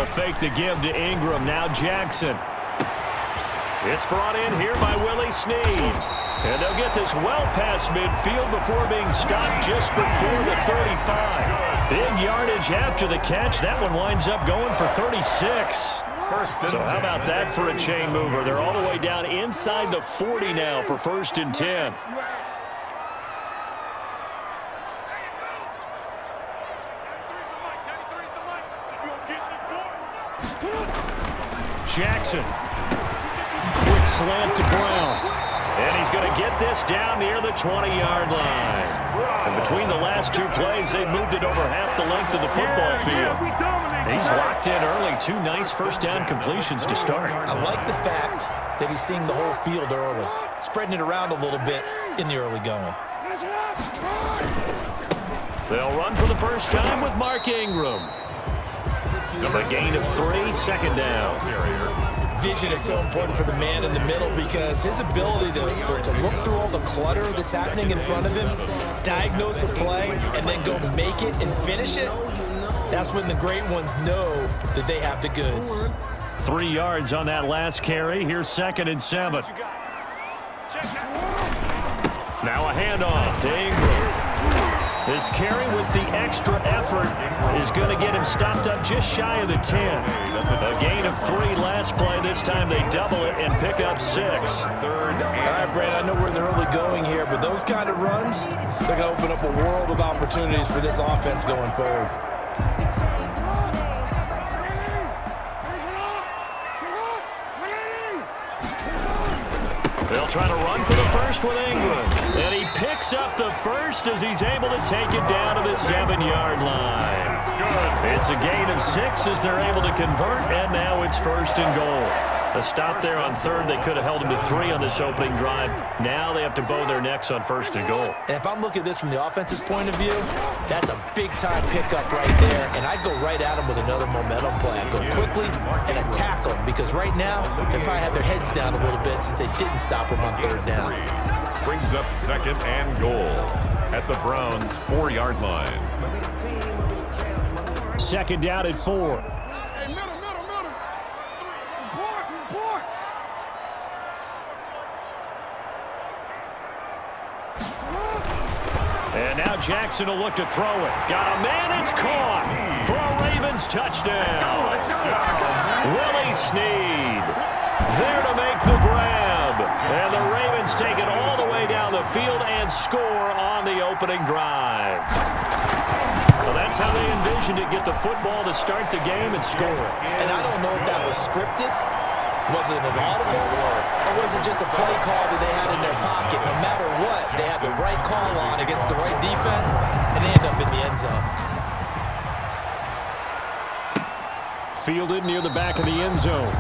They'll fake the give to Ingram. Now Jackson. It's brought in here by Willie Snead. And they'll get this well past midfield before being stopped just before the 35. Big yardage after the catch. That one winds up going for 36. So how about that for a chain mover? They're all the way down inside the 40 now for 1st and 10. Jackson. Quick slant to Brown. And he's going to get this down near the 20-yard line. And between the last two plays, they've moved it over half the length of the football field. He's locked in early. 2 nice first down completions to start. I like the fact that he's seeing the whole field early, spreading it around a little bit in the early going. They'll run for the first time with Mark Ingram. A gain of 3, 2nd down. Vision is so important for the man in the middle because his ability to look through all the clutter that's happening in front of him, diagnose a play, and then go make it and finish it, that's when the great ones know that they have the goods. 3 yards on that last carry. Here's 2nd and 7. Now a handoff to Ingram. This carry with the extra effort is going to get him stopped up just shy of the 10. A gain of 3 last play. This time they double it and pick up 6. All right, Brad, I know where they're early going here, but those kind of runs, they're going to open up a world of opportunities for this offense going forward. They'll try to run for the first with Ingram. And he picks up the first as he's able to take it down to the 7-yard line. It's a gain of 6 as they're able to convert, and now it's 1st and goal. A stop there on 3rd. They could have held him to 3 on this opening drive. Now they have to bow their necks on 1st and goal. And if I'm looking at this from the offense's point of view, that's a big-time pickup right there. And I'd go right at him with another momentum play. I'd go quickly and attack them because right now they probably have their heads down a little bit since they didn't stop him on 3rd down. Brings up 2nd and goal at the Browns' 4-yard line. 2nd down at 4. And now Jackson will look to throw it. Got a man, it's caught for a Ravens touchdown. Willie Snead there to make the grab. And the Ravens take it all the way down the field and score on the opening drive. Well, that's how they envisioned it, get the football to start the game and score. And I don't know if that was scripted. Was it an audible, or was it just a play call that they had in their pocket? No matter what, they had the right call on against the right defense, and they end up in the end zone. Fielded near the back of the end zone.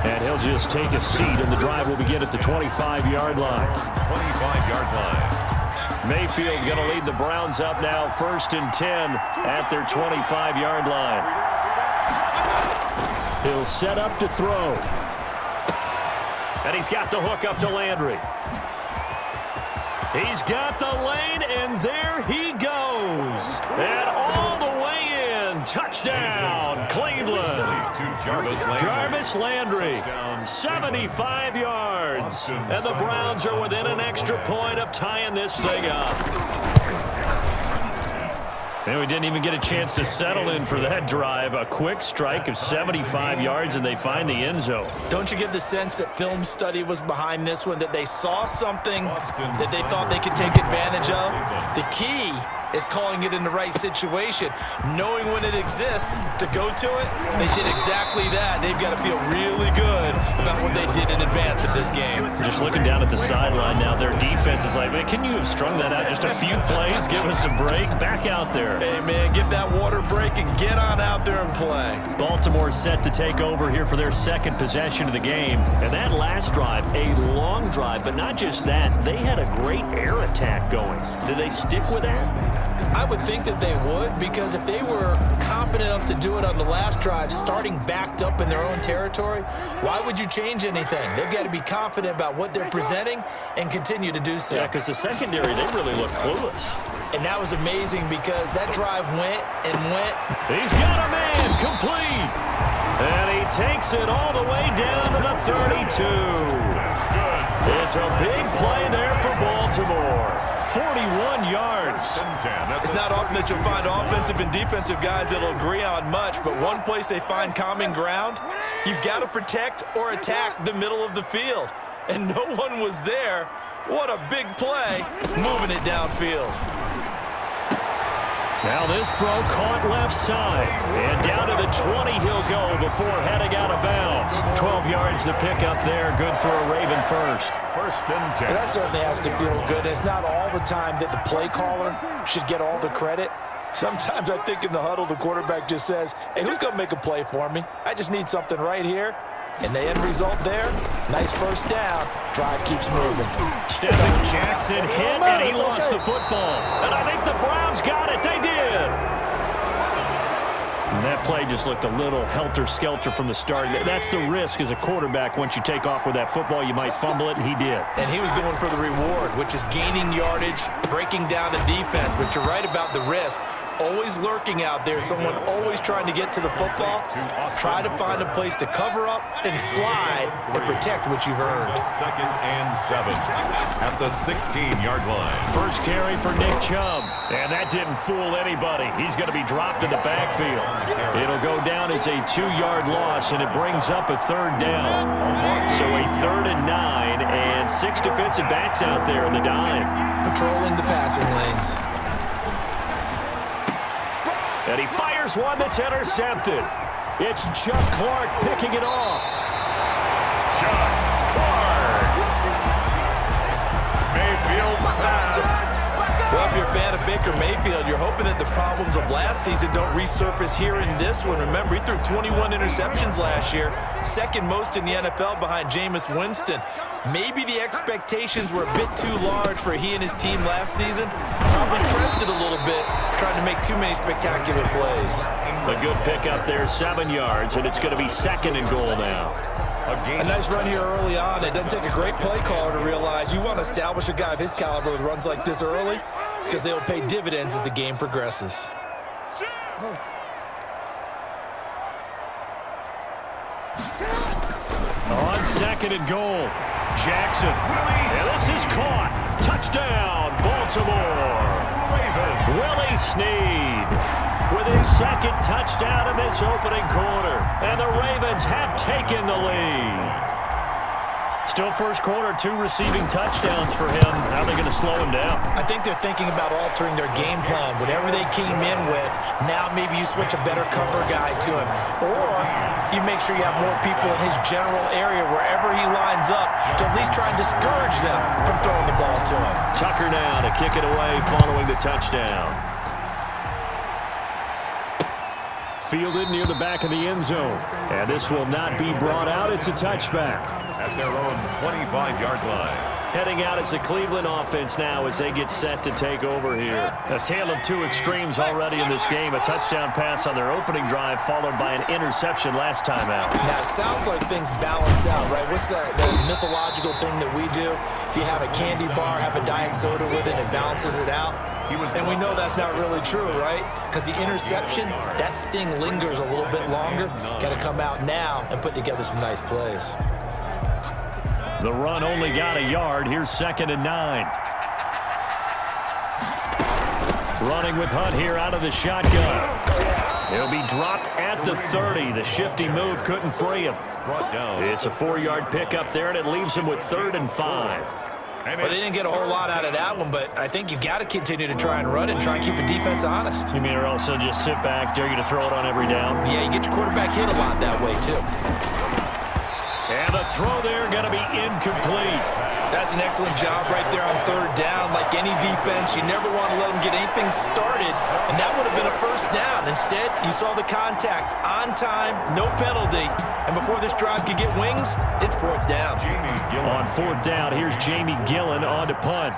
And he'll just take a seat, and the drive will begin at the 25-yard line. 25-yard line. Mayfield going to lead the Browns up now, 1st and 10 at their 25-yard line. He'll set up to throw. And he's got the hook up to Landry. He's got the lane, and there he goes. And all the way in. Touchdown, Cleveland. Jarvis Landry, 75 yards. And the Browns are within an extra point of tying this thing up. And we didn't even get a chance to settle in for that drive. A quick strike of 75 yards, and they find the end zone. Don't you get the sense that film study was behind this one, that they saw something that they thought they could take advantage of? The key is calling it in the right situation, knowing when it exists to go to it. They did exactly that. They've got to feel really good about what they did in advance of this game. Just looking down at the sideline now, their defense is like, man, can you have strung that out just a few plays? Give us a break. Back out there. Hey, man, give that water break and get on out there and play. Baltimore set to take over here for their 2nd possession of the game. And that last drive, a long drive, but not just that. They had a great air attack going. Do they stick with that? I would think that they would, because if they were confident enough to do it on the last drive, starting backed up in their own territory, why would you change anything? They've got to be confident about what they're presenting and continue to do so. Yeah, because the secondary, they really look clueless. And that was amazing because that drive went and went. He's got a man complete. takes it all the way down to the 32. It's a big play there for Baltimore. 41 yards. It's not often that you'll find offensive and defensive guys that'll agree on much, but one place they find common ground, you've got to protect or attack the middle of the field. And no one was there. What a big play, moving it downfield. Now this throw caught left side. And down to the 20 he'll go before heading out of bounds. 12 yards to pick up there. Good for a Raven first. First and 10. That certainly has to feel good. It's not all the time that the play caller should get all the credit. Sometimes I think in the huddle, the quarterback just says, hey, who's going to make a play for me? I just need something right here. And the end result there, nice first down. Drive keeps moving. Stepping Jackson hit, and he lost the football. And I think the Browns got it. They did. And that play just looked a little helter-skelter from the start. That's the risk as a quarterback. Once you take off with that football, you might fumble it, and he did. And he was going for the reward, which is gaining yardage, breaking down the defense. But you're right about the risk. Always lurking out there, someone always trying to get to the football. Try to find a place to cover up and slide and protect what you've earned. Second and 7 at the 16-yard line. First carry for Nick Chubb, and that didn't fool anybody. He's going to be dropped in the backfield. It'll go down as a 2-yard loss, and it brings up a third down. So a 3rd and 9, and 6 defensive backs out there in the dime. Patrolling the passing lanes. And he fires one that's intercepted. It's Chuck Clark picking it off. Chuck Clark. Mayfield pass. Well, if you're a fan of Baker Mayfield, you're hoping that the problems of last season don't resurface here in this one. Remember, he threw 21 interceptions last year, second most in the NFL behind Jameis Winston. Maybe the expectations were a bit too large for he and his team last season. Probably pressed it a little bit, trying to make too many spectacular plays. A good pick up there, 7 yards, and it's going to be 2nd and goal now. A nice run here early on. It doesn't take a great play caller to realize you want to establish a guy of his caliber with runs like this early because they'll pay dividends as the game progresses. On 2nd and goal, Jackson. And this is caught. Touchdown, Baltimore. Willie Snead with his 2nd touchdown in this opening quarter. And the Ravens have taken the lead. Still first quarter, 2 receiving touchdowns for him. How are they going to slow him down? I think they're thinking about altering their game plan. Whatever they came in with, now maybe you switch a better cover guy to him. Or you make sure you have more people in his general area wherever he lines up to at least try and discourage them from throwing the ball to him. Tucker now to kick it away following the touchdown. Fielded near the back of the end zone. And this will not be brought out. It's a touchback. At their own 25-yard line. Heading out as the Cleveland offense now as they get set to take over here. A tale of 2 extremes already in this game. A touchdown pass on their opening drive followed by an interception last time out. Now, it sounds like things balance out, right? What's that mythological thing that we do? If you have a candy bar, have a diet soda with it, it balances it out. And we know that's not really true, right? Because the interception, that sting lingers a little bit longer. Got to come out now and put together some nice plays. The run only got a yard. Here's 2nd and 9. Running with Hunt here out of the shotgun. He'll be dropped at the 30. The shifty move couldn't free him. Brought down. It's a 4-yard pickup there, and it leaves him with 3rd and 5. Well, they didn't get a whole lot out of that one, but I think you've got to continue to try and run and try and keep the defense honest. You mean or also just sit back, dare you to throw it on every down? Yeah, you get your quarterback hit a lot that way, too. And the throw there going to be incomplete. That's an excellent job right there on 3rd down. Like any defense, you never want to let them get anything started, and that would have been a 1st down. Instead, you saw the contact on time, no penalty, and before this drive could get wings, it's 4th down. On 4th down, here's Jamie Gillen on to punt.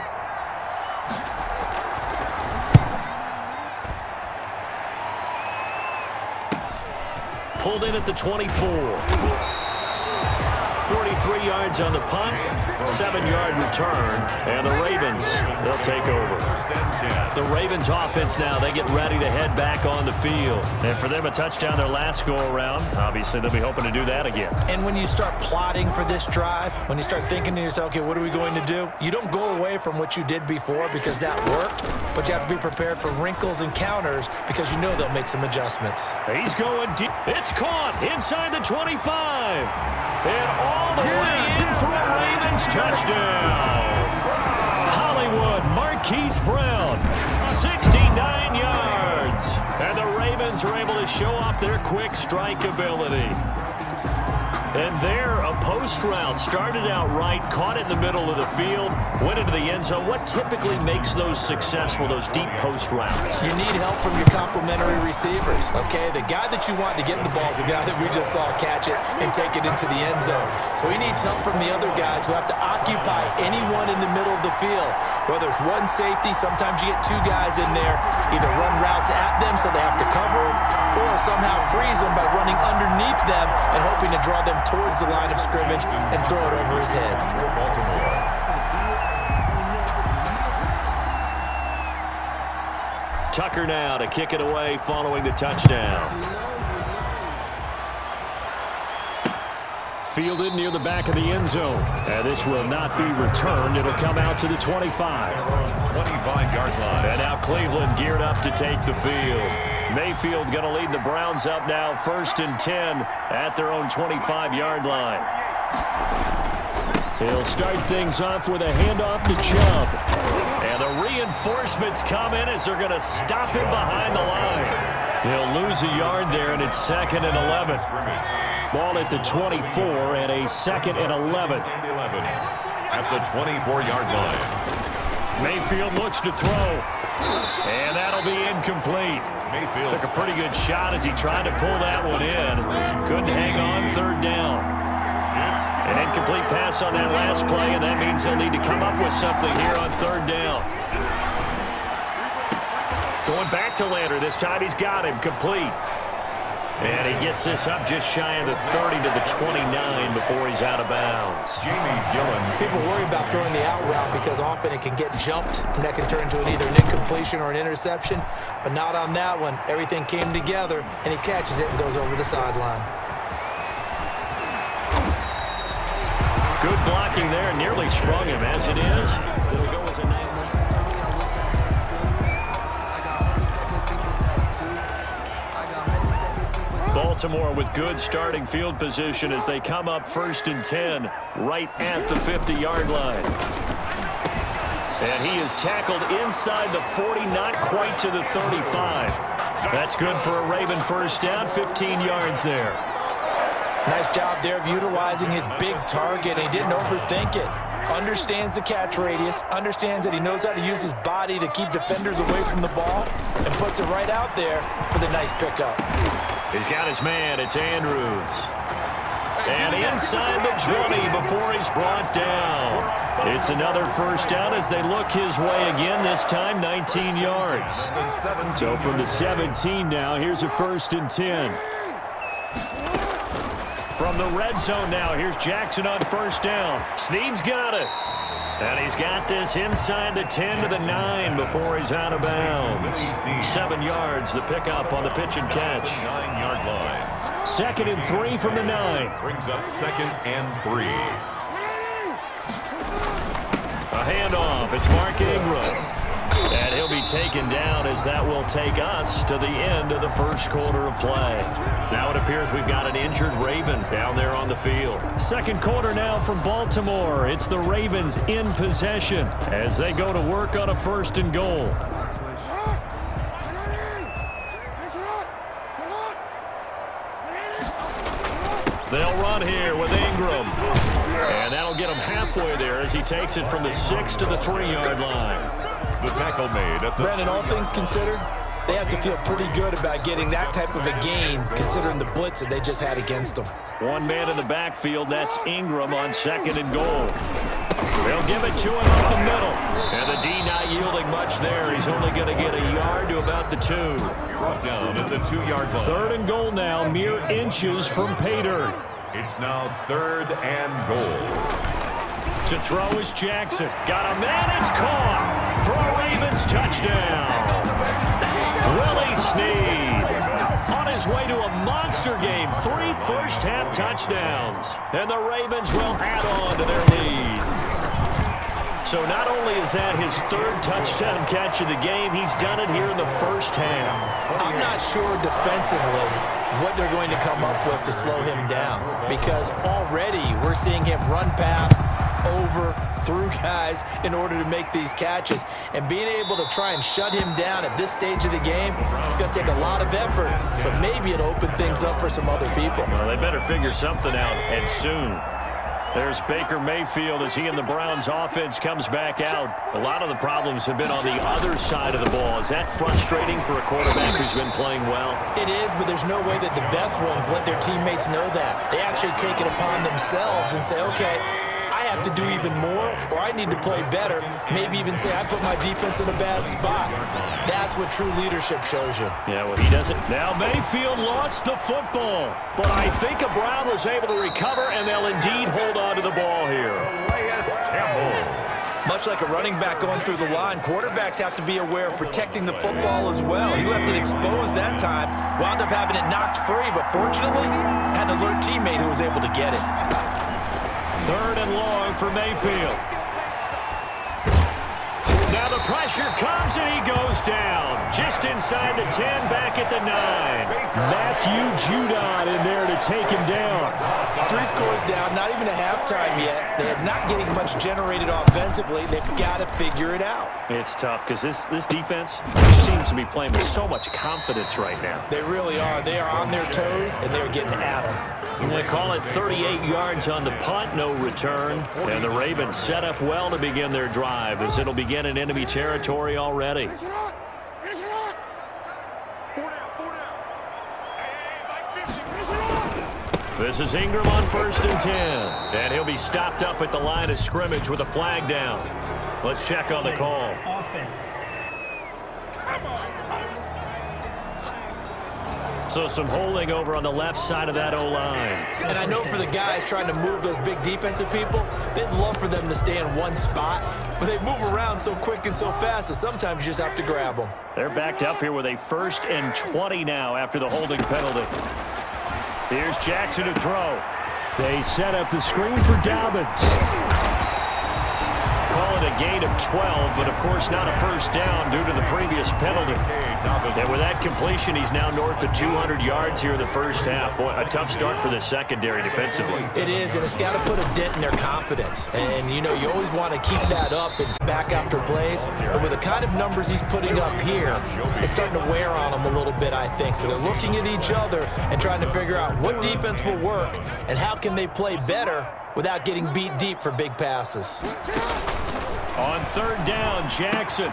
Pulled in at the 24. 43 yards on the punt, 7-yard return, and the Ravens, they'll take over. The Ravens offense now, they get ready to head back on the field. And for them, a touchdown their last go-around. Obviously, they'll be hoping to do that again. And when you start plotting for this drive, when you start thinking to yourself, okay, what are we going to do? You don't go away from what you did before because that worked, but you have to be prepared for wrinkles and counters because you know they'll make some adjustments. He's going deep. It's caught inside the 25. And all the way in for a Ravens touchdown. Hollywood Marquise Brown, 69 yards. And the Ravens are able to show off their quick strike ability. And there, a post route started out right, caught it in the middle of the field, went into the end zone. What typically makes those successful, those deep post routes? You need help from your complementary receivers, okay? The guy that you want to get the ball is the guy that we just saw catch it and take it into the end zone. So he needs help from the other guys who have to occupy anyone in the middle of the field. Whether it's one safety, sometimes you get two guys in there, either run routes at them so they have to cover, or somehow freeze them by running underneath them and hoping to draw them towards the line of scrimmage and throw it over his head. Tucker now to kick it away following the touchdown. Fielded near the back of the end zone. And this will not be returned. It'll come out to the 25. 25-yard line. And now Cleveland geared up to take the field. Mayfield going to lead the Browns up now, 1st and 10 at their own 25-yard line. He'll start things off with a handoff to Chubb. And the reinforcements come in as they're going to stop him behind the line. He'll lose a yard there, and it's 2nd and 11. Ball at the 24 and a 2nd and 11. At the 24-yard line. Mayfield looks to throw. And that'll be incomplete. Mayfield took a pretty good shot as he tried to pull that one in. Couldn't hang on, 3rd down. An incomplete pass on that last play, and that means they'll need to come up with something here on 3rd down. Going back to Lander. This time he's got him complete. And he gets this up just shy of the 30 to the 29 before he's out of bounds. Jamie Gillen. People worry about throwing the out route because often it can get jumped, and that can turn into either an incompletion or an interception. But not on that one. Everything came together, and he catches it and goes over the sideline. Good blocking there. Nearly sprung him as it is. It'll go as a 19. Baltimore with good starting field position as they come up 1st and 10 right at the 50-yard line. And he is tackled inside the 40, not quite to the 35. That's good for a Raven 1st down, 15 yards there. Nice job there of utilizing his big target, and he didn't overthink it. Understands the catch radius, understands that he knows how to use his body to keep defenders away from the ball, and puts it right out there for the nice pickup. He's got his man. It's Andrews. And inside the 20 before he's brought down. It's another 1st down as they look his way again, this time 19 yards. So from the 17 now, here's a 1st and 10. From the red zone now, here's Jackson on 1st down. Snead's got it. And he's got this inside the 10 to the 9 before he's out of bounds. 7 yards, the pickup on the pitch and catch. 9-yard line. 2nd and 3 from the 9. Brings up 2nd and 3. A handoff. It's Mark Ingram. And he'll be taken down as that will take us to the end of the 1st quarter of play. Now it appears we've got an injured Raven down there on the field. 2nd quarter now from Baltimore. It's the Ravens in possession as they go to work on a 1st and goal. They'll run here with Ingram. And that'll get him halfway there as he takes it from the 6 to the 3-yard line. The tackle made at the... Brandon, all things considered, they have to feel pretty good about getting that type of a gain considering the blitz that they just had against them. One man in the backfield, that's Ingram on 2nd and goal. They'll give it to him up the middle. And the D not yielding much there. He's only going to get a yard to about the 2. Brought down at the 2-yard line. 3rd and goal now, mere inches from Pater. It's now 3rd and goal. To throw is Jackson. Got a man, it's caught for a Ravens touchdown. Willie Snead on his way to a monster game. 3 first-half touchdowns. And the Ravens will add on to their lead. So not only is that his 3rd touchdown catch of the game, he's done it here in the first half. I'm not sure defensively what they're going to come up with to slow him down, because already we're seeing him run past, over, through guys in order to make these catches. And being able to try and shut him down at this stage of the game, it's going to take a lot of effort. So maybe it'll open things up for some other people. Well, they better figure something out, and soon. There's Baker Mayfield as he and the Browns offense comes back out. A lot of the problems have been on the other side of the ball. Is that frustrating for a quarterback who's been playing well? It is, but there's no way that the best ones let their teammates know that. They actually take it upon themselves and say, okay, I have to do even more, or I need to play better. Maybe even say I put my defense in a bad spot. That's what true leadership shows you. Yeah, well, he doesn't. Now Mayfield lost the football, but I think a Brown was able to recover, and they'll indeed hold on to the ball here. Much like a running back going through the line, quarterbacks have to be aware of protecting the football as well. He left it exposed that time, wound up having it knocked free, but fortunately, had an alert teammate who was able to get it. 3rd and long for Mayfield. Now the pressure comes and he goes down. Just inside the 10, back at the 9. Matthew Judon in there to take him down. 3 scores down, not even a halftime yet. They're not getting much generated offensively. They've got to figure it out. It's tough because this defense seems to be playing with so much confidence right now. They really are. They are on their toes, and they're getting at them. They call it 38 yards on the punt, no return. And the Ravens set up well to begin their drive as it'll begin in enemy territory already. This is Ingram on 1st and 10. And he'll be stopped up at the line of scrimmage with a flag down. Let's check on the call. Offense. So some holding over on the left side of that O-line. And I know for the guys trying to move those big defensive people, they'd love for them to stay in one spot, but they move around so quick and so fast that sometimes you just have to grab them. They're backed up here with a 1st and 20 now after the holding penalty. Here's Jackson to throw. They set up the screen for Dobbins. Call it a gain of 12, but of course not a first down due to the previous penalty. And with that completion, he's now north of 200 yards here in the first half. Boy, a tough start for the secondary defensively. It is, and it's got to put a dent in their confidence. And, you know, you always want to keep that up and back after plays. But with the kind of numbers he's putting up here, it's starting to wear on them a little bit, I think. So they're looking at each other and trying to figure out what defense will work and how can they play better without getting beat deep for big passes. On 3rd down, Jackson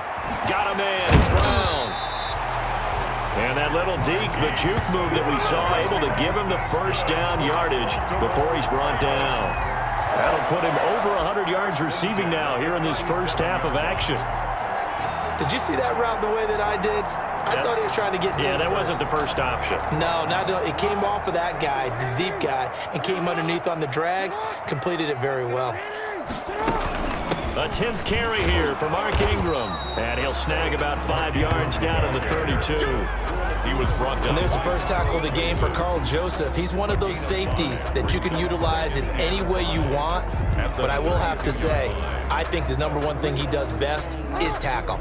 got a man. It's Brown. And that little deke, the juke move that we saw, able to give him the first down yardage before he's brought down. That'll put him over 100 yards receiving now here in this first half of action. Did you see that route the way that I did? I thought he was trying to get deep. Yeah, that first. wasn't the first option. No, it came off of that guy, the deep guy, and came underneath on the drag, completed it very well. A 10th carry here for Mark Ingram. And he'll snag about 5 yards down to the 32. He was brought down. And there's the first tackle of the game for Carl Joseph. He's one of those safeties that you can utilize in any way you want. But I will have to say, I think the number one thing he does best is tackle.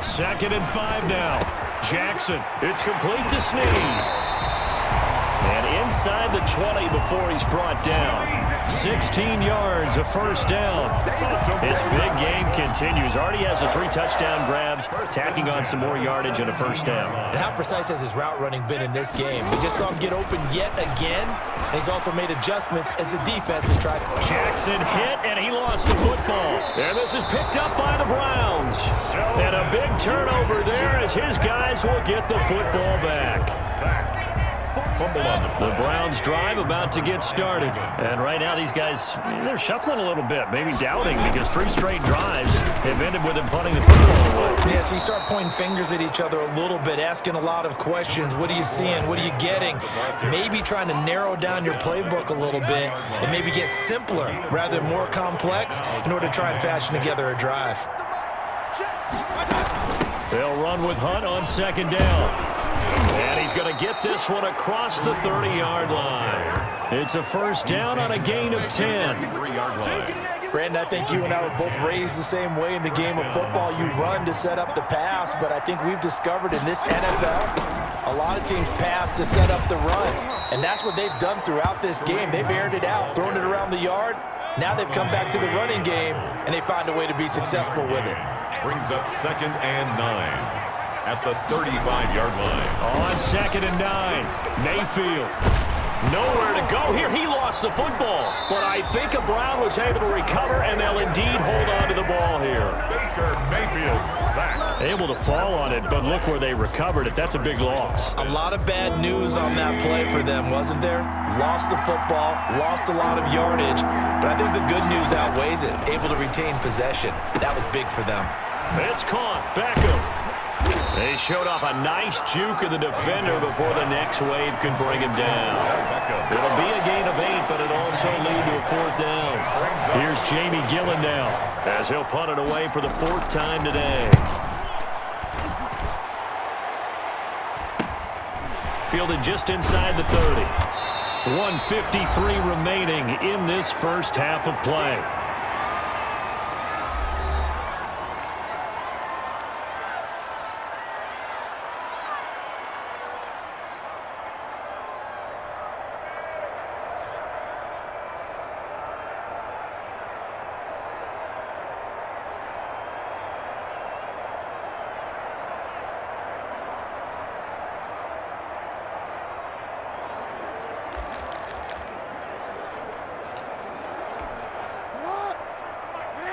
Second and 5 now. Jackson, it's complete to Snead. And inside the 20 before he's brought down. 16 yards, a first down. His big game continues. Already has the 3 touchdown grabs, tacking on some more yardage and a first down. And how precise has his route running been in this game? We just saw him get open yet again, and he's also made adjustments as the defense has tried. Jackson hit, and he lost the football. And this is picked up by the Browns. And a big turnover there as his guys will get the football back. fumble on the play. The Browns drive about to get started. And right now these guys, they're shuffling a little bit, maybe doubting, because 3 straight drives have ended with them punting the football away. Yes, you start pointing fingers at each other a little bit, asking a lot of questions. What are you seeing? What are you getting? Maybe trying to narrow down your playbook a little bit and maybe get simpler rather than more complex in order to try and fashion together a drive. They'll run with Hunt on second down. And he's going to get this one across the 30-yard line. It's a first down on a gain of 10. 3-yard line. Brandon, I think you and I were both raised the same way in the game of football. You run to set up the pass, but I think we've discovered in this NFL, a lot of teams pass to set up the run. And that's what they've done throughout this game. They've aired it out, thrown it around the yard. Now they've come back to the running game, and they find a way to be successful with it. Brings up 2nd and 9 at the 35-yard line. On 2nd and 9, Mayfield. Nowhere to go here. He lost the football, but I think Brown was able to recover, and they'll indeed hold on to the ball here. Baker Mayfield sacked. Able to fall on it, but look where they recovered it. That's a big loss. A lot of bad news on that play for them, wasn't there? Lost the football, lost a lot of yardage, but I think the good news outweighs it. Able to retain possession. That was big for them. It's caught. Beckham. They showed off a nice juke of the defender before the next wave could bring him down. It'll be a gain of 8, but it'll also lead to a 4th down. Here's Jamie Gillen now, as he'll punt it away for the 4th time today. Fielded just inside the 30. 1:53 remaining in this first half of play.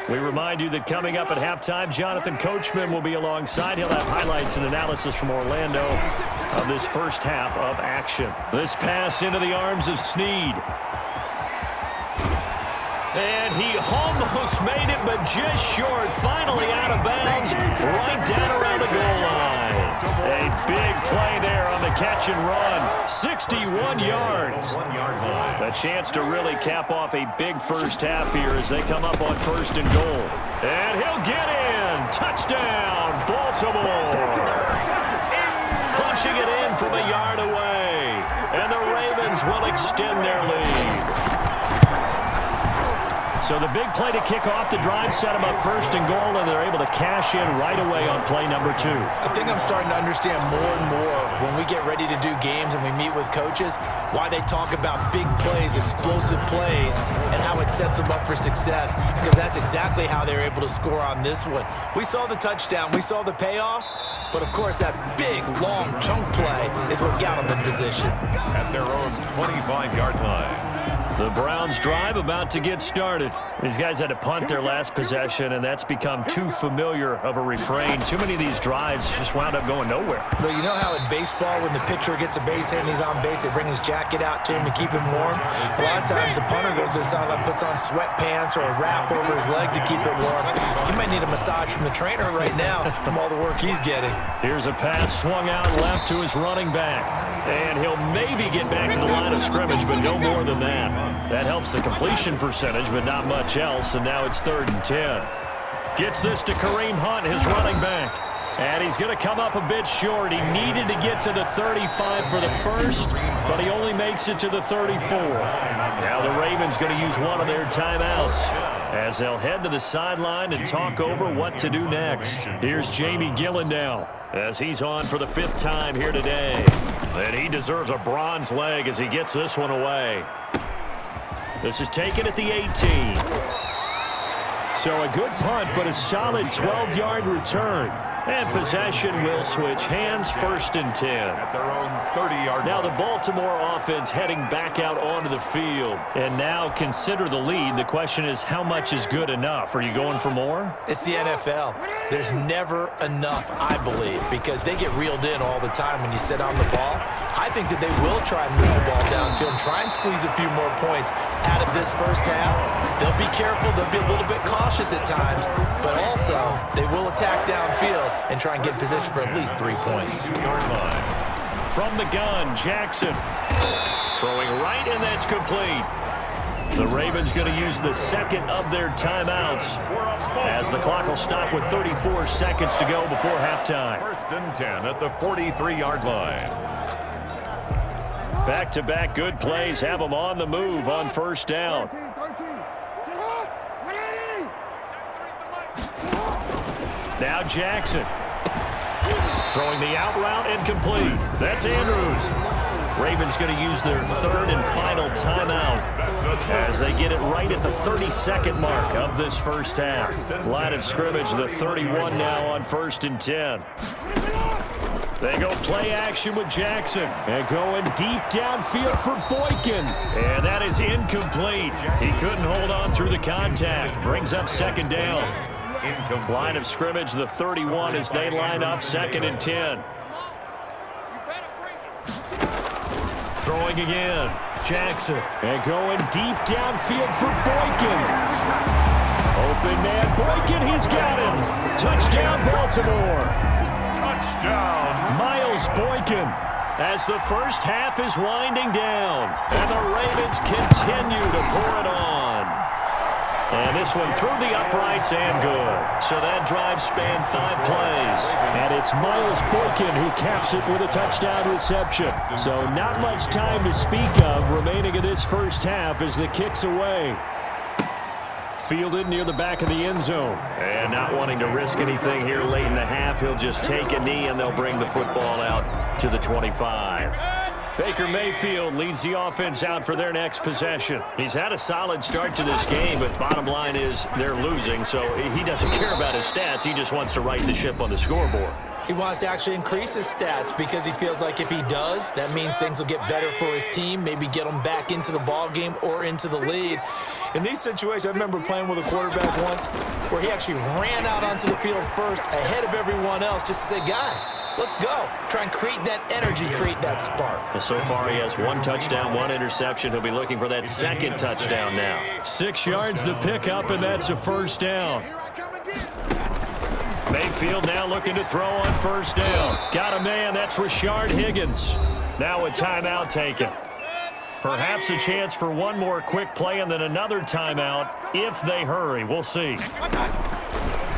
We remind you that coming up at halftime, Jonathan Coachman will be alongside. He'll have highlights and analysis from Orlando of this first half of action. This pass into the arms of Snead. And he almost made it, but just short. Finally out of bounds, right down around the goal line. A big play there on the catch and run. 61 yards. A chance to really cap off a big first half here as they come up on 1st and goal. And he'll get in. Touchdown, Baltimore. Punching it in from a yard away. And the Ravens will extend their lead. So the big play to kick off the drive set them up 1st and goal, and they're able to cash in right away on play number 2. I think I'm starting to understand more and more when we get ready to do games and we meet with coaches, why they talk about big plays, explosive plays, and how it sets them up for success, because that's exactly how they're able to score on this one. We saw the touchdown, we saw the payoff, but of course that big, long chunk play is what got them in position. At their own 25-yard line. The Browns drive about to get started. These guys had to punt their last possession, and that's become too familiar of a refrain. Too many of these drives just wound up going nowhere. But you know how in baseball, when the pitcher gets a base hit and he's on base, they bring his jacket out to him to keep him warm? A lot of times the punter goes to the sideline, puts on sweatpants or a wrap over his leg to keep it warm. He might need a massage from the trainer right now from all the work he's getting. Here's a pass swung out left to his running back. And he'll maybe get back to the line of scrimmage, but no more than that. That helps the completion percentage, but not much else, and now it's 3rd and 10. Gets this to Kareem Hunt, his running back. And he's going to come up a bit short. He needed to get to the 35 for the first, but he only makes it to the 34. Now the Ravens going to use one of their timeouts as they'll head to the sideline and talk over what to do next. Here's Jamie Gillen now as he's on for the 5th time here today. And he deserves a bronze leg as he gets this one away. This is taken at the 18. So a good punt, but a solid 12-yard return. And possession will switch hands, 1st and 10. At their own 30-yard line. Now the Baltimore offense heading back out onto the field. And now consider the lead. The question is, how much is good enough? Are you going for more? It's the NFL. there's never enough, I believe, because they get reeled in all the time when you sit on the ball. I think that they will try and move the ball downfield and try and squeeze a few more points out of this first half. They'll be careful. They'll be a little bit cautious at times, but also they will attack downfield and try and get in position for at least 3 points. From the gun, Jackson throwing right, and that's complete. The Ravens going to use the second of their timeouts as the clock will stop with 34 seconds to go before halftime. 1st and 10 at the 43-yard line. Back-to-back good plays have them on the move on first down. Now Jackson throwing the out route and complete. That's Andrews. Ravens going to use their third and final timeout as they get it right at the 32nd mark of this first half. Line of scrimmage, the 31 now on 1st and 10. They go play action with Jackson and going deep downfield for Boykin. And that is incomplete. He couldn't hold on through the contact. Brings up 2nd down. Line of scrimmage, the 31 as they line up 2nd and 10. Throwing again, Jackson, and going deep downfield for Boykin. Open man, Boykin, he's got him. Touchdown, Baltimore. Touchdown. Miles Boykin, as the first half is winding down, and the Ravens continue to pour it on. And this one through the uprights and good. So that drive spanned 5 plays. And it's Miles Boykin who caps it with a touchdown reception. So not much time to speak of remaining in this first half as the kick's away. Fielded near the back of the end zone. And not wanting to risk anything here late in the half, he'll just take a knee and they'll bring the football out to the 25. Baker Mayfield leads the offense out for their next possession. He's had a solid start to this game, but bottom line is they're losing, so he doesn't care about his stats. He just wants to right the ship on the scoreboard. He wants to actually increase his stats because he feels like if he does, that means things will get better for his team, maybe get them back into the ball game or into the lead. In these situations, I remember playing with a quarterback once where he actually ran out onto the field first ahead of everyone else just to say, guys, let's go. Try and create that energy, create that spark. Well, so far he has 1 touchdown, 1 interception. He'll be looking for that 2nd touchdown now. 6 yards the pickup, and that's a first down. Mayfield now looking to throw on first down. Got a man, that's Rashard Higgins. Now a timeout taken. Perhaps a chance for one more quick play and then another timeout if they hurry. We'll see.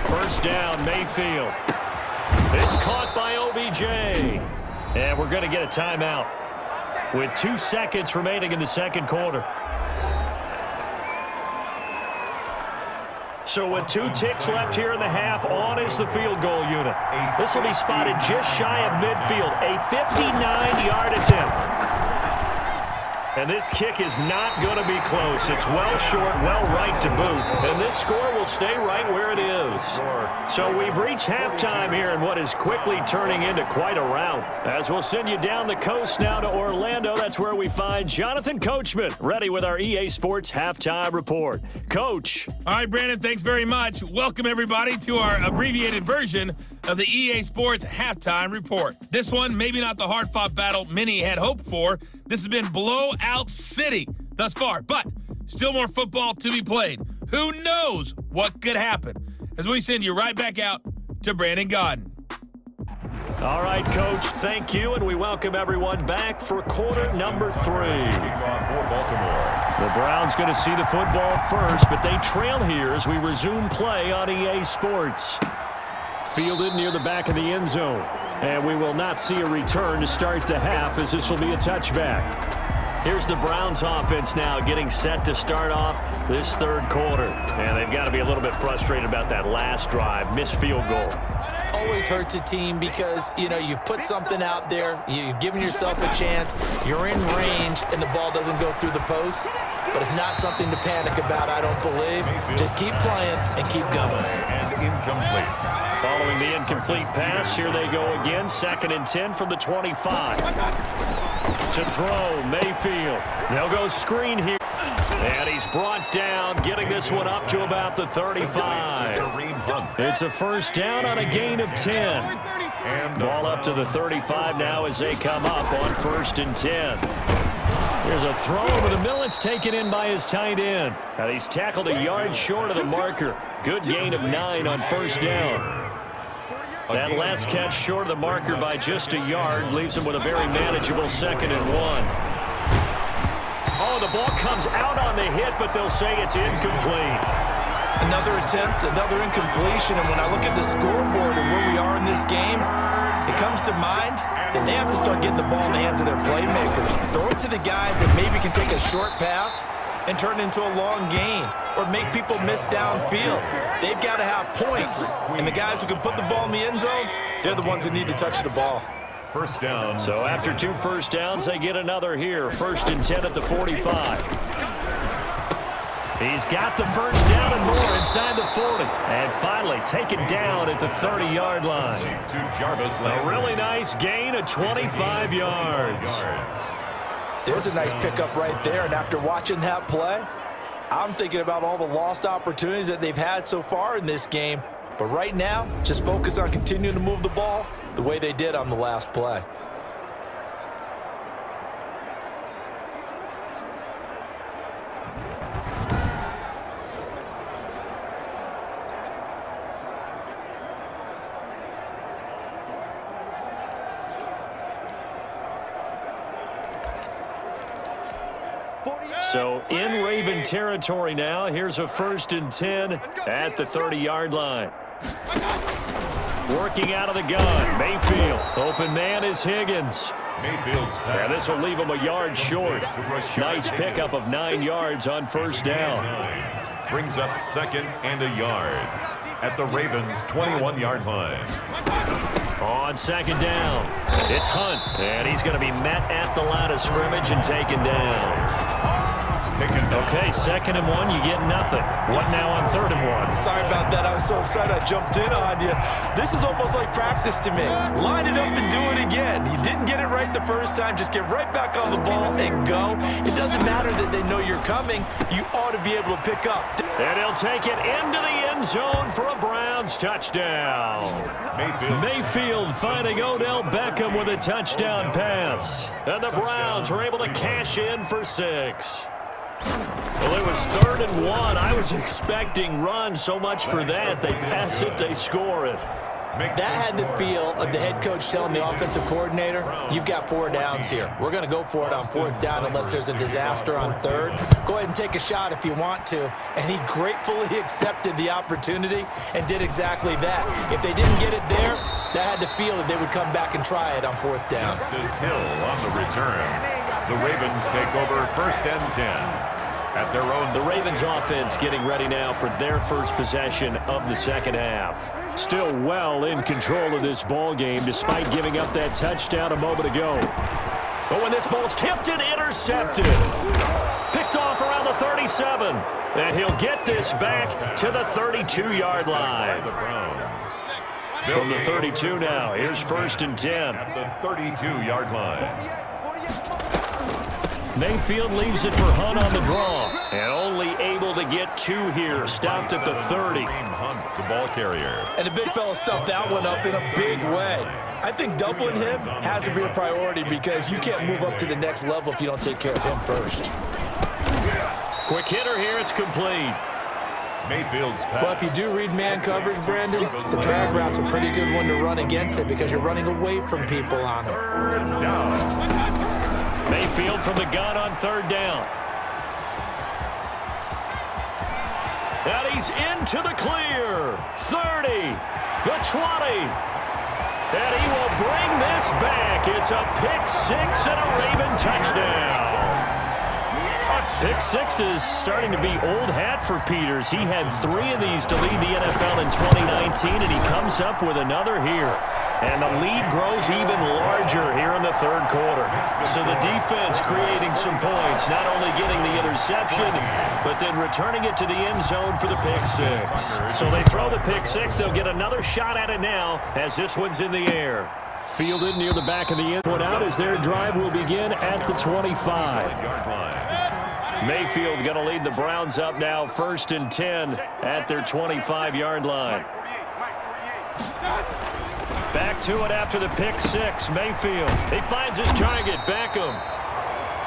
First down, Mayfield. It's caught by OBJ. And we're going to get a timeout with 2 seconds remaining in the second quarter. So with 2 ticks left here in the half, on is the field goal unit. This will be spotted just shy of midfield, a 59-yard attempt. And this kick is not going to be close. It's well short, well right to boot. And this score will stay right where it is. So we've reached halftime here in what is quickly turning into quite a rout. As we'll send you down the coast now to Orlando, that's where we find Jonathan Coachman, ready with our EA Sports Halftime Report. Coach. All right, Brandon, thanks very much. Welcome, everybody, to our abbreviated version of the EA Sports Halftime Report. This one, maybe not the hard-fought battle many had hoped for. This has been blowout city thus far, but still more football to be played. Who knows what could happen as we send you right back out to Brandon Gaudin. All right, Coach, thank you, and we welcome everyone back for quarter number 3. The Browns going to see the football first, but they trail here as we resume play on EA Sports. Fielded near the back of the end zone. And we will not see a return to start the half as this will be a touchback. Here's the Browns offense now getting set to start off this third quarter. And they've got to be a little bit frustrated about that last drive, missed field goal. Always hurts a team because, you know, you've put something out there, you've given yourself a chance, you're in range, and the ball doesn't go through the posts. But it's not something to panic about, I don't believe. Just keep playing and keep going. And incomplete. Following the incomplete pass, here they go again. 2nd and 10 from the 25. To throw, Mayfield. They'll go screen here. And he's brought down, getting this one up to about the 35. It's a first down on a gain of 10. Ball up to the 35 now as they come up on 1st and 10. Here's a throw over the middle. It's taken in by his tight end. And he's tackled a yard short of the marker. Good gain of 9 on 1st down. That last catch short of the marker by just a yard leaves him with a very manageable 2nd and 1. Oh, the ball comes out on the hit, but they'll say it's incomplete. Another attempt, another incompletion, and when I look at the scoreboard and where we are in this game, it comes to mind that they have to start getting the ball in the hands of their playmakers. Throw it to the guys that maybe can take a short pass and turn it into a long gain or make people miss downfield. They've got to have points, and the guys who can put the ball in the end zone, they're the ones that need to touch the ball. First down. So after 2 first downs, they get another here. 1st and 10 at the 45. He's got the first down and more inside the 40. And finally taken down at the 30-yard line. A really nice gain of 25 yards. There's a nice pickup right there, and after watching that play, I'm thinking about all the lost opportunities that they've had so far in this game. But right now, just focus on continuing to move the ball the way they did on the last play. So in Raven territory now. Here's a 1st and 10 at the 30-yard line. Working out of the gun, Mayfield. Open man is Higgins. And this will leave him a yard short. Nice pickup of 9 yards on 1st down. Brings up 2nd and a yard at the Ravens' 21-yard line. On 2nd down, it's Hunt. And he's going to be met at the line of scrimmage and taken down. Okay, 2nd and 1, you get nothing. What now on 3rd and 1? Sorry about that. I was so excited I jumped in on you. This is almost like practice to me. Line it up and do it again. You didn't get it right the first time. Just get right back on the ball and go. It doesn't matter that they know you're coming. You ought to be able to pick up. And he'll take it into the end zone for a Browns touchdown. Mayfield finding Odell Beckham with a touchdown pass. And the Browns are able to cash in for 6. Well, it was 3rd and 1. I was expecting run, so much for that. They pass it, they score it. That had the feel of the head coach telling the offensive coordinator, you've got 4 downs here. We're going to go for it on 4th down unless there's a disaster on 3rd. Go ahead and take a shot if you want to. And he gratefully accepted the opportunity and did exactly that. If they didn't get it there, that had the feel that they would come back and try it on 4th down. Justice Hill on the return. The Ravens take over 1st and 10. At their own. The Ravens offense getting ready now for their first possession of the 2nd half. Still well in control of this ball game despite giving up that touchdown a moment ago. But when this ball's tipped and intercepted. Picked off around the 37. And he'll get this back to the 32-yard line. From the 32 now, here's 1st and 10. At the 32-yard line. Mayfield leaves it for Hunt on the draw. And only able to get 2 here. Stopped at the 30. Hunt, the ball carrier. And the big fella stuffed that one up in a big way. I think doubling him has to be a priority because you can't move up to the next level if you don't take care of him first. Quick hitter here. It's complete. Mayfield's pass. Well, if you do read man coverage, Brandon, the drag route's a pretty good one to run against it because you're running away from people on it. 3rd down. Mayfield from the gun on 3rd down. And he's into the clear. 30, the 20. And he will bring this back. It's a pick 6 and a Raven touchdown. Pick 6 is starting to be old hat for Peters. He had 3 of these to lead the NFL in 2019, and he comes up with another here. And the lead grows even larger here in the third quarter. So the defense creating some points, not only getting the interception, but then returning it to the end zone for the pick six. So they throw the pick six. They'll get another shot at it now as this one's in the air. Fielded near the back of the end. One out as their drive will begin at the 25. Mayfield going to lead the Browns up now, 1st and 10 at their 25-yard line. Back to it after the pick six. Mayfield, he finds his target, Beckham.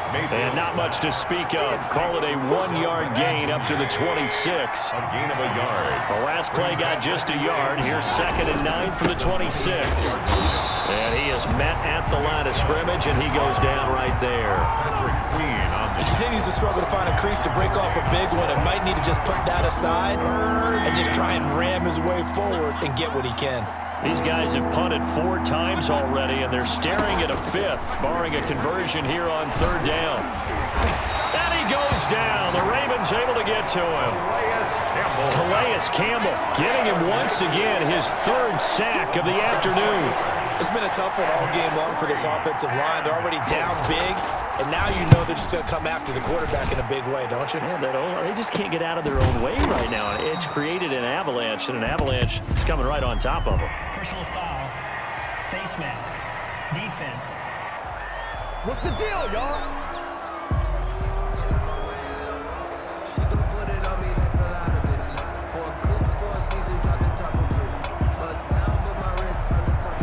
And not much to speak of. Call it a 1-yard gain up to the 26. A gain of a yard. The last play got just a yard. Here's 2nd and 9 from the 26. And he is met at the line of scrimmage, and he goes down right there. He continues to struggle to find a crease to break off a big one and might need to just put that aside and just try and ram his way forward and get what he can. These guys have punted 4 times already, and they're staring at a 5th, barring a conversion here on 3rd down. And he goes down. The Ravens able to get to him. Calais Campbell getting him once again, his 3rd sack of the afternoon. It's been a tough one all game long for this offensive line. They're already down big, and now you know they're just going to come after the quarterback in a big way, don't you? Yeah, they just can't get out of their own way right now. It's created an avalanche, and an avalanche is coming right on top of them. Personal foul, face mask, defense. What's the deal, y'all?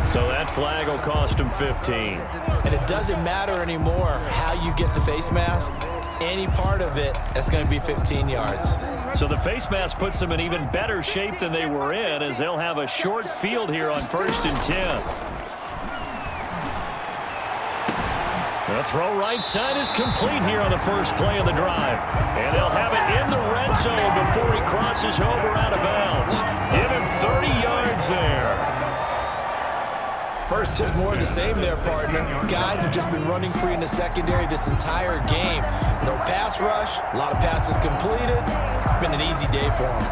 So that flag will cost him 15. And it doesn't matter anymore how you get the face mask. Any part of it, that's going to be 15 yards. So the face mask puts them in even better shape than they were in, as they'll have a short field here on 1st and 10. The throw right side is complete here on the first play of the drive. And they'll have it in the red zone before he crosses over out of bounds. Give him 30 yards there. Just more of the same there, partner. Guys have just been running free in the secondary this entire game. No pass rush, a lot of passes completed. Been an easy day for them.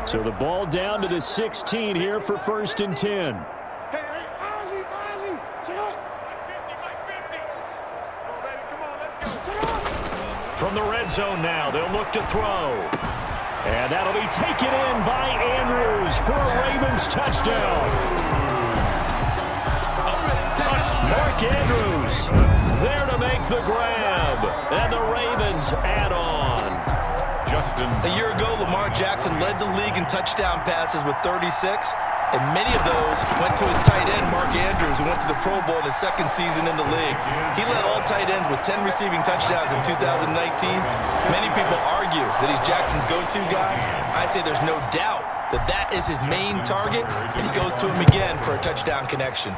So the ball down to the 16 here for 1st and 10. From the red zone now, they'll look to throw. And that'll be taken in by Andrews for a Ravens touchdown. Mark Andrews there to make the grab. And the Ravens add on. A year ago, Lamar Jackson led the league in touchdown passes with 36. And many of those went to his tight end, Mark Andrews, who went to the Pro Bowl in his 2nd season in the league. He led all tight ends with 10 receiving touchdowns in 2019. Many people argue that he's Jackson's go-to guy. I say there's no doubt that that is his main target, and he goes to him again for a touchdown connection.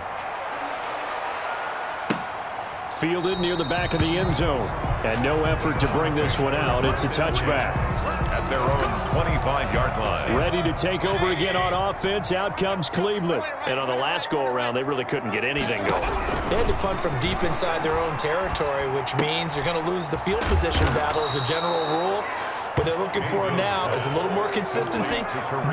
Fielded near the back of the end zone. And no effort to bring this one out. It's a touchback. At their own 25-yard line. Ready to take over again on offense. Out comes Cleveland. And on the last go-around, they really couldn't get anything going. They had to punt from deep inside their own territory, which means you're going to lose the field position battle as a general rule. What they're looking for now is a little more consistency,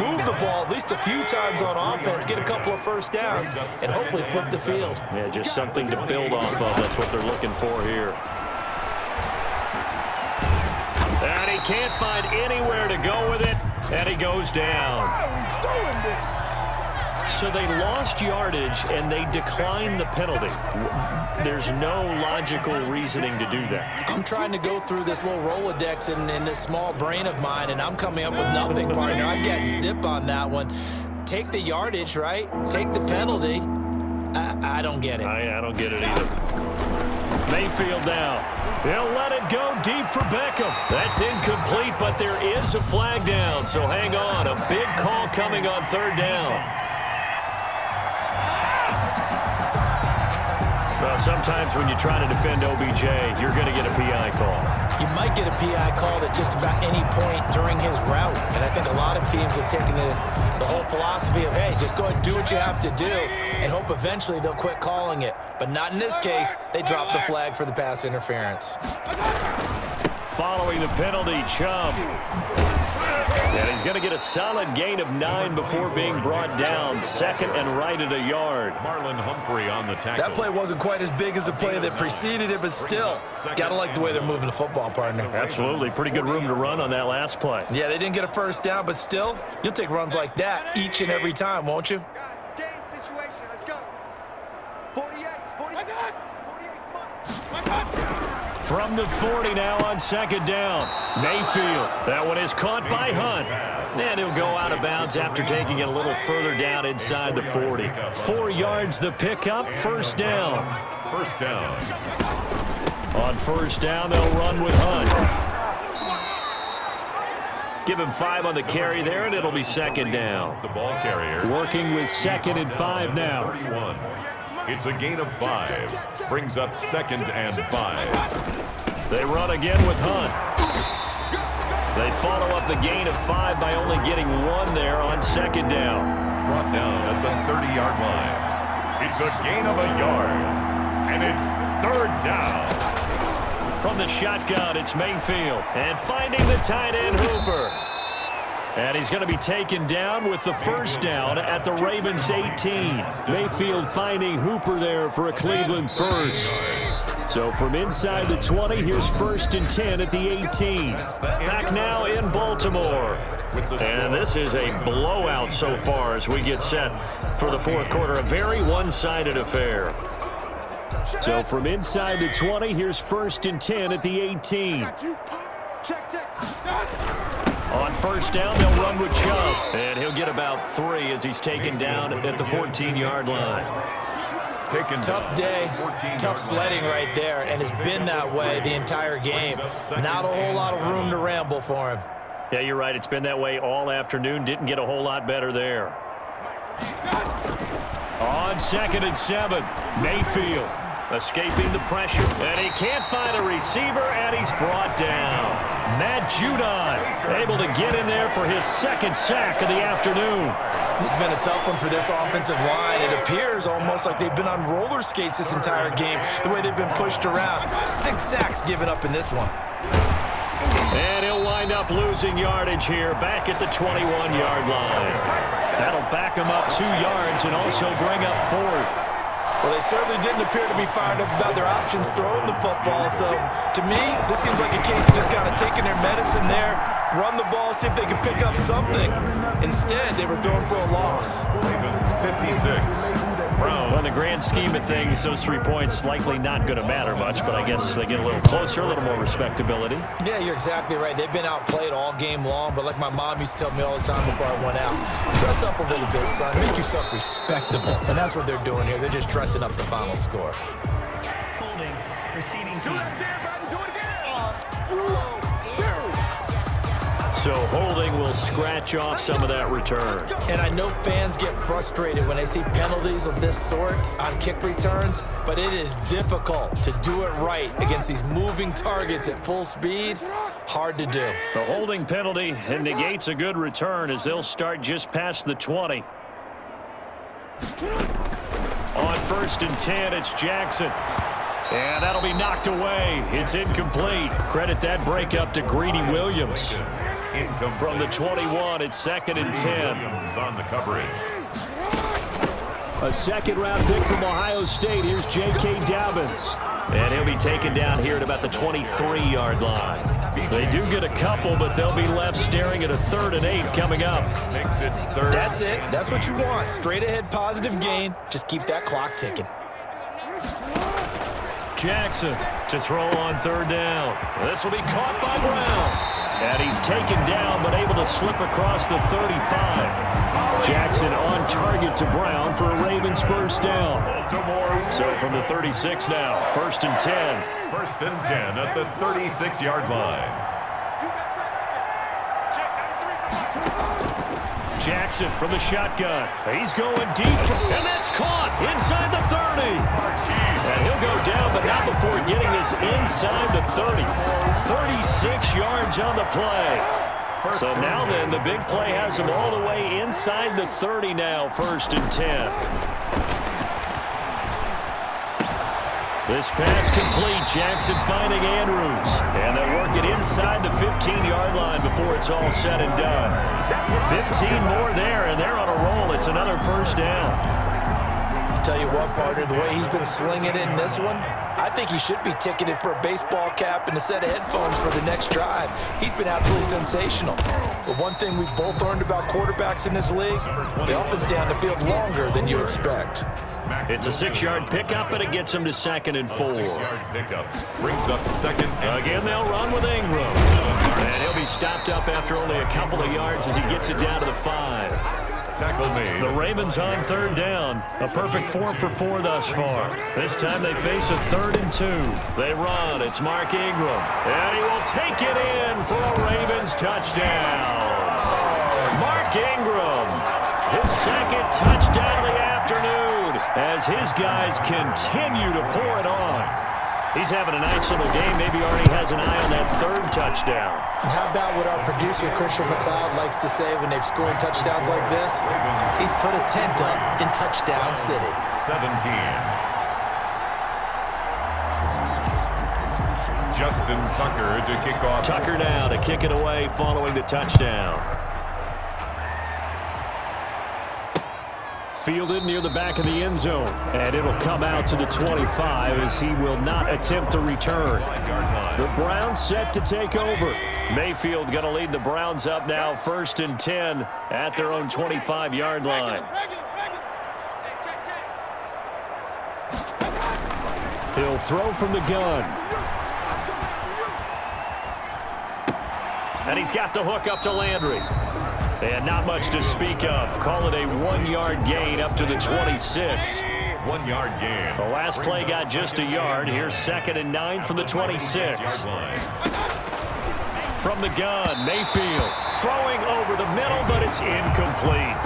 move the ball at least a few times on offense, get a couple of first downs, and hopefully flip the field. Yeah, just something to build off of. That's what they're looking for here. And he can't find anywhere to go with it, and he goes down. So they lost yardage, and they declined the penalty. There's no logical reasoning to do that. I'm trying to go through this little Rolodex in this small brain of mine, and I'm coming up with nothing, partner. I got zip on that one. Take the yardage, right? Take the penalty. I don't get it. I don't get it either. Mayfield now. They'll let it go deep for Beckham. That's incomplete, but there is a flag down, so hang on. A big call coming on 3rd down. Well, sometimes when you try to defend OBJ, you're going to get a PI call. You might get a PI called at just about any point during his route. And I think a lot of teams have taken the whole philosophy of, hey, just go ahead and do what you have to do and hope eventually they'll quit calling it. But not in this case. They dropped the flag for the pass interference. Following the penalty, Chubb. And he's going to get a solid gain of 9 before being brought down. Second and right at a yard. Marlon Humphrey on the tackle. That play wasn't quite as big as the play that preceded it, but still, got to like the way they're moving the football, partner. Absolutely. Pretty good room to run on that last play. Yeah, they didn't get a first down, but still, you'll take runs like that each and every time, won't you? Guys, stay in situation. Let's go. 48, 48. From the 40 now on second down. Mayfield. That one is caught by Hunt. And he'll go out of bounds after taking it a little further down inside the 40. 4 yards the pickup, first down. First down. On first down, they'll run with Hunt. Give him 5 on the carry there, and it'll be second down. The ball carrier. Working with second and 5 now. 31. It's a gain of 5. Brings up second and 5. They run again with Hunt. They follow up the gain of 5 by only getting 1 there on second down. Brought down at the 30-yard line. It's a gain of a yard. And it's third down. From the shotgun, it's Mayfield. And finding the tight end, Hooper. And he's going to be taken down with the first down at the Ravens 18. Mayfield finding Hooper there for a Cleveland first. So from inside the 20, here's first and 10 at the 18. Back now in Baltimore. And this is a blowout so far as we get set for the fourth quarter. A very one-sided affair. So from inside the 20, here's first and 10 at the 18. On first down, they'll run with Chubb. And he'll get about 3 as he's taken down at the 14-yard line. Tough day, tough sledding right there, and it's been that way the entire game. Not a whole lot of room to ramble for him. Yeah, you're right. It's been that way all afternoon. Didn't get a whole lot better there. On second and 7, Mayfield escaping the pressure. And he can't find a receiver, and he's brought down. Matt Judon able to get in there for his second sack of the afternoon. This has been a tough one for this offensive line. It appears almost like they've been on roller skates this entire game, the way they've been pushed around. 6 sacks given up in this one. And he'll wind up losing yardage here back at the 21-yard line. That'll back him up 2 yards and also bring up 4th. Well, they certainly didn't appear to be fired up about their options throwing the football. So, to me, this seems like a case of just kind of taking their medicine there, run the ball, see if they can pick up something. Instead, they were throwing for a loss. Ravens 56. Brown. Well, in the grand scheme of things, those 3 points likely not going to matter much, but I guess they get a little closer, a little more respectability. Yeah, you're exactly right. They've been outplayed all game long, but like my mom used to tell me all the time before I went out, dress up a little bit, son. Make yourself respectable. And that's what they're doing here. They're just dressing up the final score. Holding, receiving team. So holding will scratch off some of that return. And I know fans get frustrated when they see penalties of this sort on kick returns, but it is difficult to do it right against these moving targets at full speed. Hard to do. The holding penalty negates a good return as they'll start just past the 20. On first and 10, it's Jackson. And that'll be knocked away. It's incomplete. Credit that breakup to Greedy Williams. From the 21, it's second and 10. On the coverage. A second-round pick from Ohio State. Here's J.K. Dobbins. And he'll be taken down here at about the 23-yard line. They do get a couple, but they'll be left staring at a 3rd and 8 coming up. Makes it third. That's it. That's what you want. Straight ahead positive gain. Just keep that clock ticking. Jackson to throw on 3rd down. This will be caught by Brown. And he's taken down, but able to slip across the 35. Jackson on target to Brown for a Ravens first down. So from the 36 now, first and 10. First and 10 at the 36-yard line. Jackson from the shotgun. He's going deep, and that's caught inside the 30. And he'll go down, but not before getting this inside the 30. 36 yards on the play. So now then, the big play has him all the way inside the 30 now, first and 10. This pass complete. Jackson finding Andrews. And they'll work it inside the 15-yard line before it's all said and done. 15 more there, and they're on a roll. It's another first down. Tell you what, partner, the way he's been slinging it in this one, I think he should be ticketed for a baseball cap and a set of headphones for the next drive. He's been absolutely sensational. But one thing we've both learned about quarterbacks in this league, they often stay on the field longer than you expect. It's a 6-yard pickup, and it gets him to 2nd and 4. 6-yard pickup brings up 2nd and Again, they'll run with Ingram. And he'll be stopped up after only a couple of yards as he gets it down to the 5. tackle made. The Ravens on 3rd down. A perfect 4 for 4 thus far. This time they face a 3rd and 2. They run. It's Mark Ingram. And he will take it in for a Ravens touchdown. Mark Ingram. His 2nd touchdown of the afternoon as his guys continue to pour it on. He's having a nice little game. Maybe already has an eye on that 3rd touchdown. And how about what our producer, Christian McLeod, likes to say when they've scored touchdowns like this? He's put a tent up in Touchdown City. 17. Justin Tucker to kick off. Tucker now to kick it away following the touchdown. Fielded near the back of the end zone. And it'll come out to the 25 as he will not attempt to return. The Browns set to take over. Mayfield going to lead the Browns up now 1st and 10 at their own 25-yard line. He'll throw from the gun. And he's got the hook up to Landry. And not much to speak of. Call it a 1-yard gain up to the 26. 1-yard gain. The last play got just a yard. Here's 2nd and 9 from the 26. From the gun, Mayfield throwing over the middle, but it's incomplete.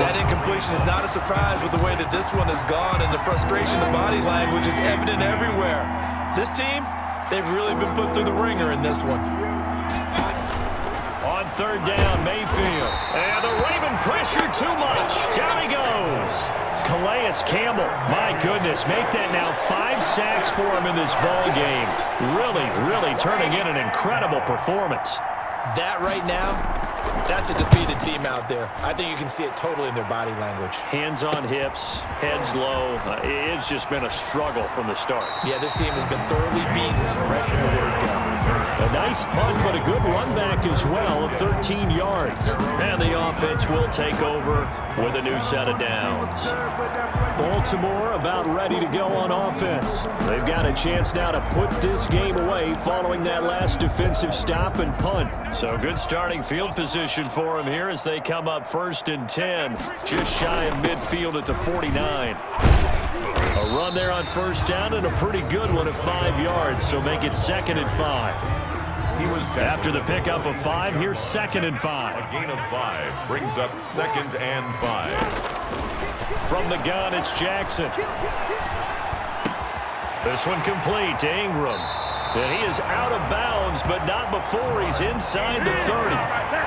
That incompletion is not a surprise with the way that this one has gone, and the frustration, the body language is evident everywhere. This team, they've really been put through the ringer in this one. On 3rd down, Mayfield. And the Raven pressure too much. Down he goes. Calais Campbell, my goodness, make that now 5 sacks for him in this ball game. Really turning in an incredible performance. That right now, that's a defeated team out there. I think you can see it totally in their body language. Hands on hips, heads low. It's just been a struggle from the start. Yeah, this team has been thoroughly beaten right from the word go. A nice punt, but a good run back as well of 13 yards. And the offense will take over with a new set of downs. Baltimore about ready to go on offense. They've got a chance now to put this game away following that last defensive stop and punt. So good starting field position for them here as they come up 1st and 10. Just shy of midfield at the 49. A run there on 1st down and a pretty good one at 5 yards. So make it 2nd and 5. After the pickup of 5, here's 2nd and 5. A gain of 5 brings up 2nd and 5. From the gun, it's Jackson. This one complete to Ingram. And he is out of bounds, but not before he's inside the 30.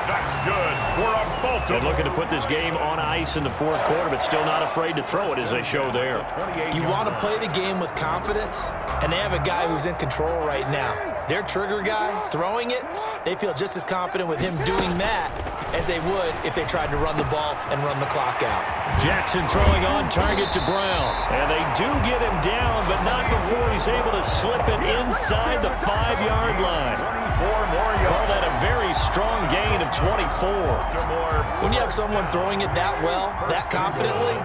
That's good for a Baltimore. They're looking to put this game on ice in the 4th quarter, but still not afraid to throw it as they show there. You want to play the game with confidence, and they have a guy who's in control right now. Their trigger guy, throwing it, they feel just as confident with him doing that as they would if they tried to run the ball and run the clock out. Jackson throwing on target to Brown. And they do get him down, but not before he's able to slip it inside the 5-yard line. Call that a very strong gain of 24. When you have someone throwing it that well, that confidently,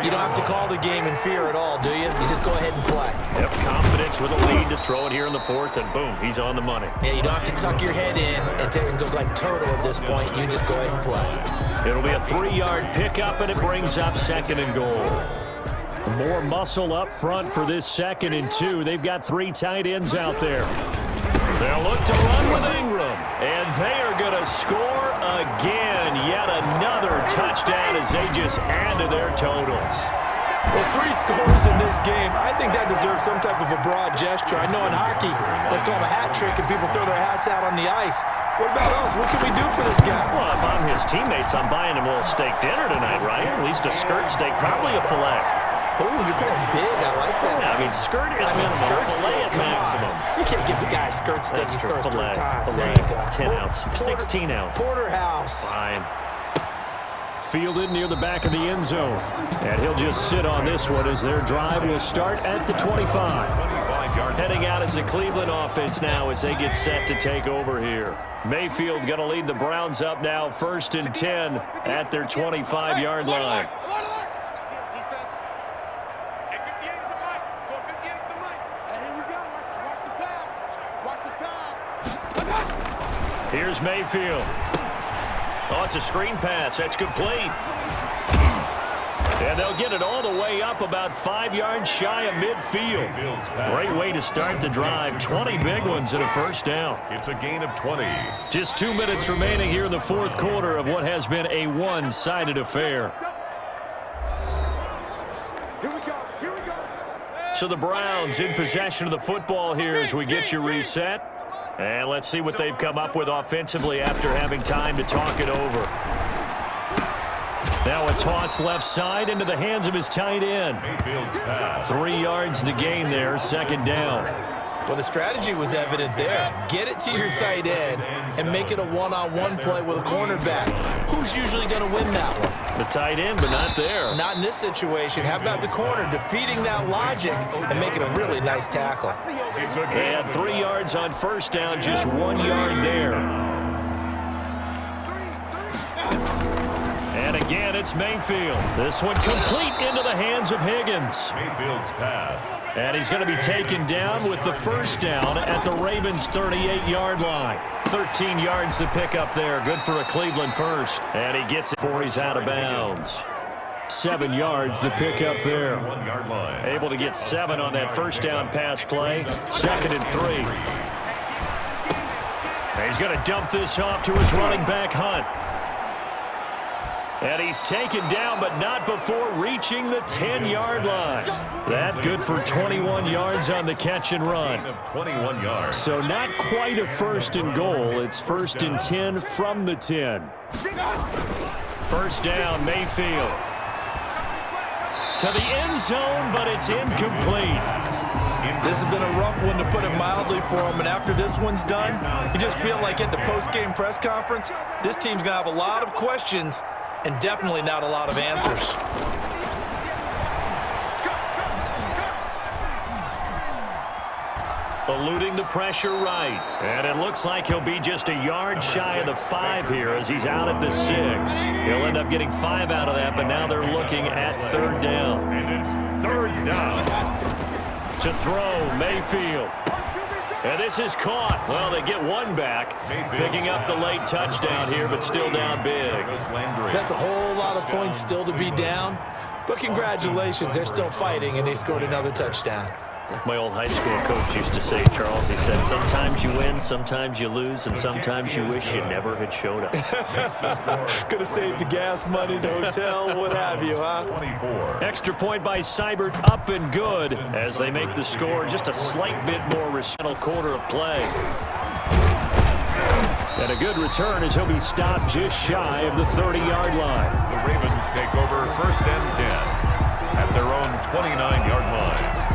you don't have to call the game in fear at all, do you? You just go ahead and play. Yep, confidence with a lead to throw it here in the 4th, and boom, he's on the money. Yeah, you don't have to tuck your head in and go like turtle at this point. You just go ahead and play. It'll be a 3-yard pickup, and it brings up 2nd and goal. More muscle up front for this 2nd and 2. They've got 3 tight ends out there. They'll look to run with Ingram, and they are going to score again. Yet another touchdown as they just add to their totals. Well, 3 scores in this game. I think that deserves some type of a broad gesture. I know in hockey, that's called a hat trick, and people throw their hats out on the ice. What about us? What can we do for this guy? Well, if I'm his teammates, I'm buying him a little steak dinner tonight, right? At least a skirt steak, probably a filet. Oh, you're going big. I like that. Yeah, I mean, skirt at minimum, skirt fillet at Come maximum. on. You can't give the guy skirt steak. That's He true. scores 3 Fillet, times. fillet, There you go. 10 ounce, 16 ounce. Porterhouse. Fine. Fielded near the back of the end zone. And he'll just sit on this one as their drive will start at the 25. Heading out as the Cleveland offense now as they get set to take over here. Mayfield going to lead the Browns up now, 1st and 10 at their 25-yard line. Here's Mayfield. Oh, it's a screen pass. That's complete. And they'll get it all the way up about 5 yards shy of midfield. Great way to start the drive. 20 big ones and a first down. It's a gain of 20. Just 2 minutes remaining here in the 4th quarter of what has been a one-sided affair. So the Browns in possession of the football here as we get you reset. And let's see what they've come up with offensively after having time to talk it over. Now a toss left side into the hands of his tight end. 3 yards the gain there, 2nd down. Well, the strategy was evident there. Get it to your tight end and make it a one-on-one play with a cornerback. Who's usually going to win that one? The tight end, but not there. Not in this situation. How about the corner defeating that logic and making a really nice tackle? And 3 yards on first down, just 1 yard there. And again, it's Mayfield. This one complete into the hands of Higgins. Mayfield's pass. And he's going to be taken down with the first down at the Ravens' 38-yard line. 13 yards to pick up there. Good for a Cleveland first. And he gets it before he's out of bounds. 7 yards to pick up there. 1 yard line. Able to get 7 on that first down pass play. 2nd and 3. And he's going to dump this off to his running back, Hunt. And he's taken down, but not before reaching the 10-yard line. That good for 21 yards on the catch and run. 21 yards. So not quite a 1st and goal. It's 1st and 10 from the 10. First down, Mayfield. To the end zone, but it's incomplete. This has been a rough one, to put it mildly, for him. And after this one's done, you just feel like at the post-game press conference, this team's going to have a lot of questions and definitely not a lot of answers. Eluding the pressure right. And it looks like he'll be just a yard shy of the 5 here as he's out at the 6. He'll end up getting 5 out of that, but now they're looking at 3rd down. And it's 3rd down. To throw, Mayfield. And this is caught. Well, they get 1 back, picking up the late touchdown here, but still down big. That's a whole lot of points still to be down. But congratulations, they're still fighting, and they scored another touchdown. My old high school coach used to say, Charles, he said, sometimes you win, sometimes you lose, and sometimes you wish you never had showed up. Could have saved the gas money, the hotel, what have you, huh? 24. Extra point by Seibert, up and good as they make the score just a slight bit more respectable quarter of play. And a good return as he'll be stopped just shy of the 30-yard line. The Ravens take over 1st and 10 at their own 29-yard line.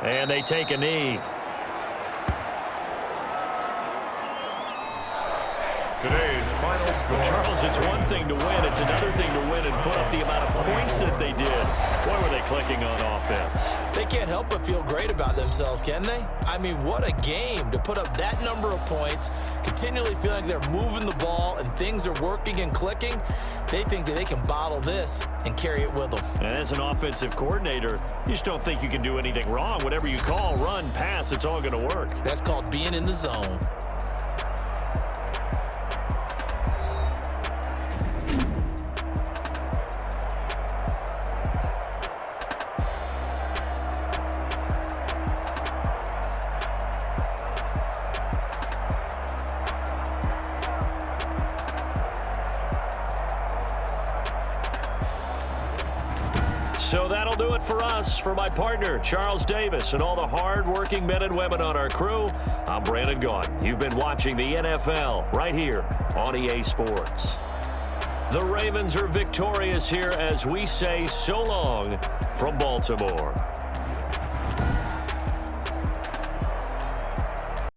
And they take a knee. Today's final score. Charles, it's one thing to win. It's another thing to win and put up the amount of points that they did. Boy, were they clicking on offense. They can't help but feel great about themselves, can they? I mean, what a game to put up that number of points, continually feeling like they're moving the ball and things are working and clicking. They think that they can bottle this and carry it with them. And as an offensive coordinator, you just don't think you can do anything wrong. Whatever you call, run, pass, it's all going to work. That's called being in the zone. So that'll do it for us. For my partner, Charles Davis, and all the hard-working men and women on our crew, I'm Brandon Gaudin. You've been watching the NFL right here on EA Sports. The Ravens are victorious here as we say so long from Baltimore.